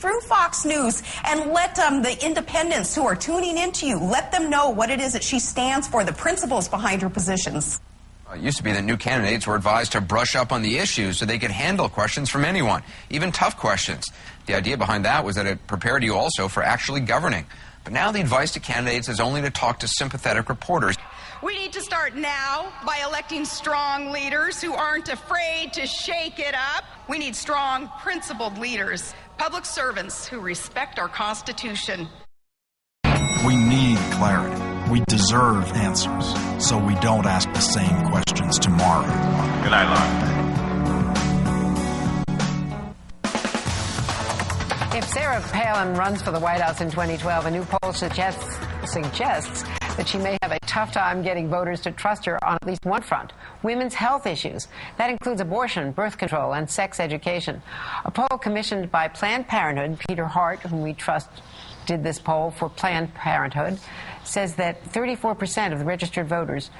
through Fox News and let the independents who are tuning into you, let them know what it is that she stands for, the principles behind her positions. It used to be that new candidates were advised to brush up on the issues so they could handle questions from anyone, even tough questions. The idea behind that was that it prepared you also for actually governing. But now the advice to candidates is only to talk to sympathetic reporters. We need to start now by electing strong leaders who aren't afraid to shake it up. We need strong, principled leaders, public servants who respect our Constitution. We need clarity. We deserve answers, so we don't ask the same questions tomorrow. Good night, Laura. If Sarah Palin runs for the White House in 2012, a new poll suggests that she may have a tough time getting voters to trust her on at least one front: women's health issues. That includes abortion, birth control, and sex education. A poll commissioned by Planned Parenthood, Peter Hart, whom we trust did this poll for Planned Parenthood, says that 34% of the registered voters,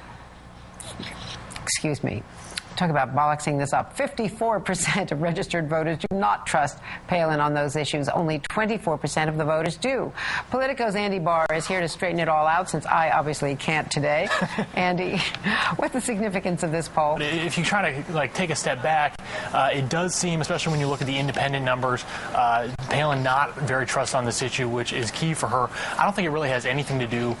talk about bollocksing this up, 54% of registered voters do not trust Palin on those issues. Only 24% of the voters do. Politico's Andy Barr is here to straighten it all out, since I obviously can't today. Andy, what's the significance of this poll? If you try to take a step back, it does seem, especially when you look at the independent numbers, Palin not very trusted on this issue, which is key for her. I don't think it really has anything to do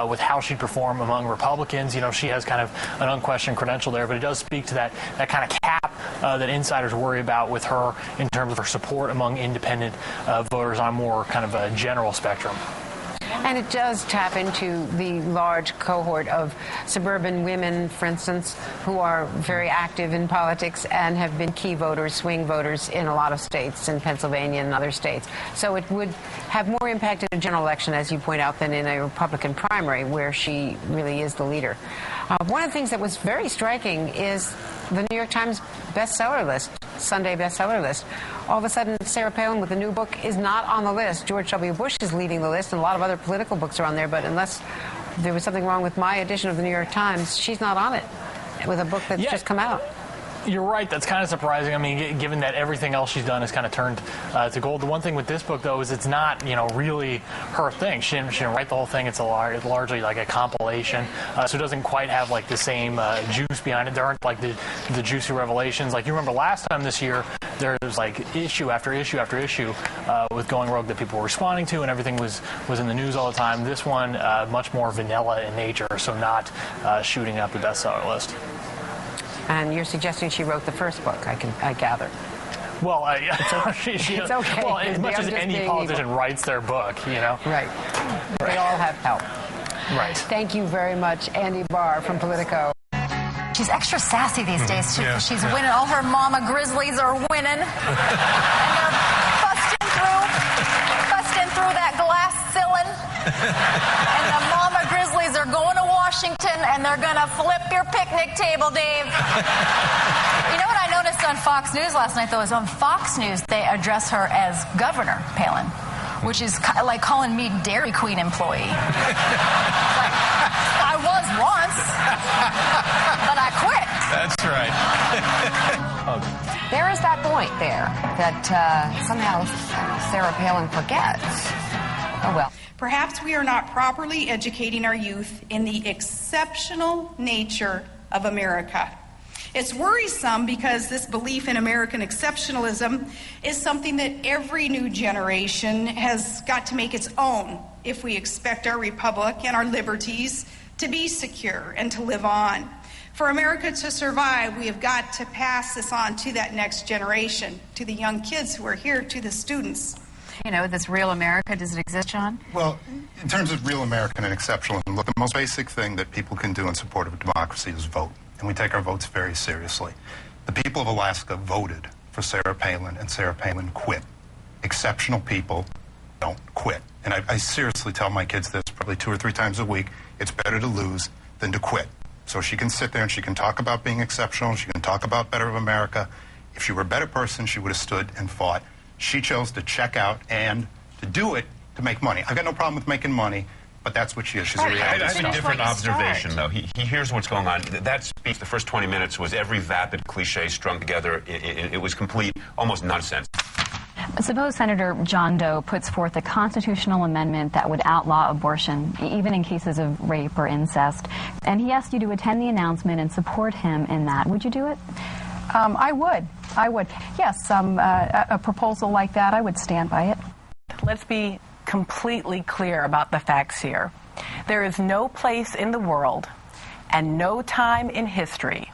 with how she'd perform among Republicans. You know, she has kind of an unquestioned credential there, but it does speak to that kind of cap that insiders worry about with her in terms of her support among independent voters on a more kind of a general spectrum. And it does tap into the large cohort of suburban women, for instance, who are very active in politics and have been key voters, swing voters in a lot of states, in Pennsylvania and other states. So it would have more impact in a general election, as you point out, than in a Republican primary, where she really is the leader. One of the things that was very striking is the New York Times bestseller list, Sunday bestseller list. All of a sudden, Sarah Palin with a new book is not on the list. George W. Bush is leading the list, and a lot of other political books are on there, but unless there was something wrong with my edition of the New York Times, she's not on it with a book that's just come out. You're right. That's kind of surprising. I mean, given that everything else she's done has kind of turned to gold. The one thing with this book, though, is it's not, really her thing. She didn't write the whole thing. It's largely like a compilation, so it doesn't quite have like the same juice behind it. There aren't like the juicy revelations. Like you remember last time this year, there was like issue after issue after issue with Going Rogue that people were responding to, and everything was in the news all the time. This one, much more vanilla in nature, so not shooting up the bestseller list. And you're suggesting she wrote the first book, I gather. Well, it's okay. Well, as much as any politician writes their book, Right. They all have help. Right. Thank you very much, Andy Barr from Politico. She's extra sassy these days, too, because she's winning. All her mama Grizzlies are winning. And they're busting through that glass ceiling. And the mama Grizzlies are going to Washington, and they're going to flip your picnic table, Dave. You know what I noticed on Fox News last night, though, is on Fox News, they address her as Governor Palin, which is like calling me Dairy Queen employee. Like, I was once, but I quit. That's right. There is that point there that somehow Sarah Palin forgets. Oh, well. Perhaps we are not properly educating our youth in the exceptional nature of America. It's worrisome because this belief in American exceptionalism is something that every new generation has got to make its own if we expect our republic and our liberties to be secure and to live on. For America to survive, we have got to pass this on to that next generation, to the young kids who are here, to the students. This real America, does it exist, John? Well, in terms of real American and exceptionalism, look, the most basic thing that people can do in support of democracy is vote. And we take our votes very seriously. The people of Alaska voted for Sarah Palin, and Sarah Palin quit. Exceptional people don't quit. And I seriously tell my kids this probably 2 or 3 times a week. It's better to lose than to quit. So she can sit there and she can talk about being exceptional. She can talk about better of America. If she were a better person, she would have stood and fought. She chose to check out and to do it to make money. I've got no problem with making money, but that's what she is. She's a reality I have a different observation, though. He hears what's going on. That speech, the first 20 minutes, was every vapid cliche strung together. It was complete, almost nonsense. Suppose Senator John Doe puts forth a constitutional amendment that would outlaw abortion, even in cases of rape or incest, and he asked you to attend the announcement and support him in that. Would you do it? I would. Yes, a proposal like that, I would stand by it. Let's be completely clear about the facts here. There is no place in the world and no time in history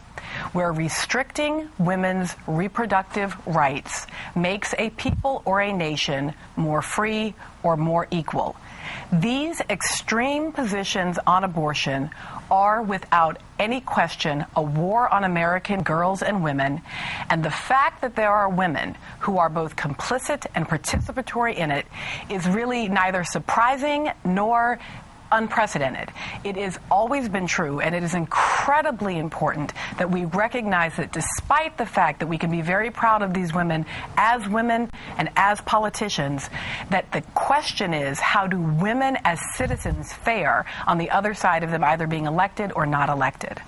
where restricting women's reproductive rights makes a people or a nation more free or more equal. These extreme positions on abortion are, without any question, a war on American girls and women, and the fact that there are women who are both complicit and participatory in it is really neither surprising nor unprecedented. It has always been true, and it is incredibly important that we recognize that despite the fact that we can be very proud of these women and as politicians, that the question is, how do women as citizens fare on the other side of them either being elected or not elected?